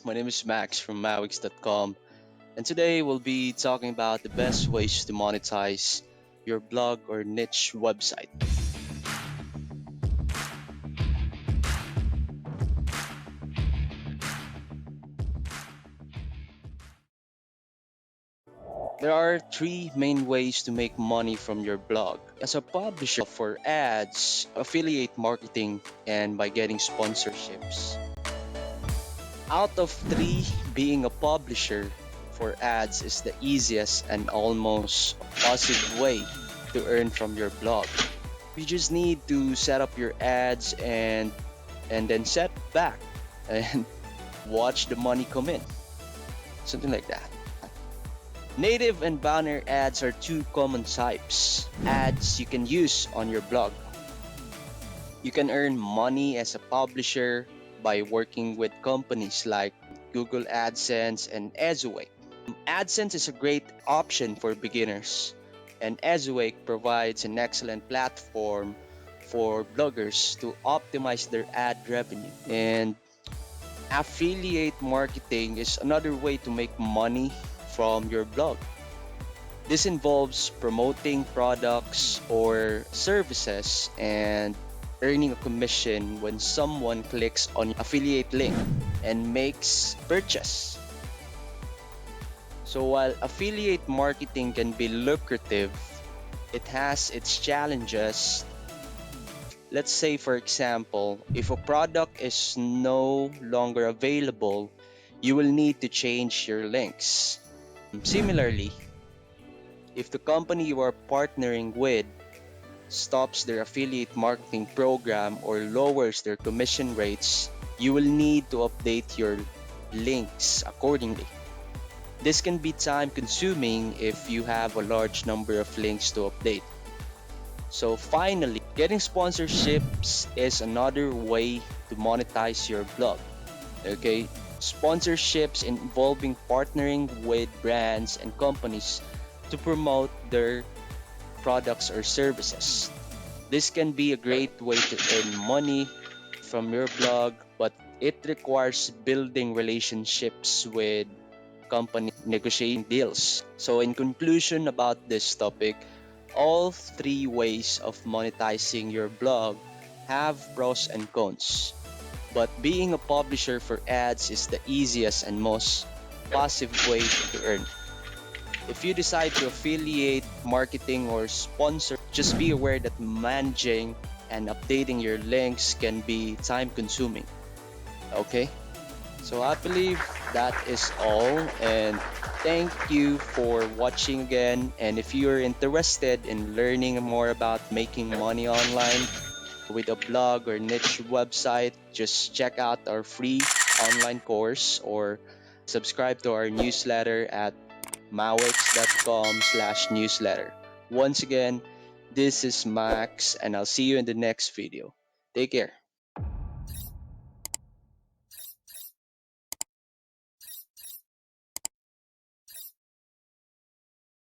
My name is Max from mauwiks.com, and today we'll be talking about the best ways to monetize your blog or niche website. There are three main ways to make money from your blog. As a publisher for ads, affiliate marketing, and by getting sponsorships. Out of three, being a publisher for ads is the easiest and almost passive way to earn from your blog. You just need to set up your ads and then set back and watch the money come in. Something like that. Native and banner ads are two common types ads you can use on your blog. You can earn money as a publisher by working with companies like Google AdSense and Ezuwake. AdSense is a great option for beginners, and Ezuwake provides an excellent platform for bloggers to optimize their ad revenue. And affiliate marketing is another way to make money from your blog. This involves promoting products or services and earning a commission when someone clicks on your affiliate link and makes purchase. So while affiliate marketing can be lucrative, it has its challenges. Let's say, for example, if a product is no longer available, you will need to change your links. Similarly, if the company you are partnering with stops their affiliate marketing program or lowers their commission rates, you will need to update your links accordingly. This can be time consuming if you have a large number of links to update. So finally, getting sponsorships is another way to monetize your blog. Okay? Sponsorships involving partnering with brands and companies to promote their products or services. This can be a great way to earn money from your blog, but it requires building relationships with company negotiating deals. So in conclusion about this topic, all three ways of monetizing your blog have pros and cons. But being a publisher for ads is the easiest and most passive way to earn. If you decide to affiliate marketing or sponsor, just be aware that managing and updating your links can be time consuming. Okay? So I believe that is all, and thank you for watching again. And if you're interested in learning more about making money online with a blog or niche website, just check out our free online course or subscribe to our newsletter at mauwiks.com/newsletter. Once again, this is Max, and I'll see you in the next video. Take care.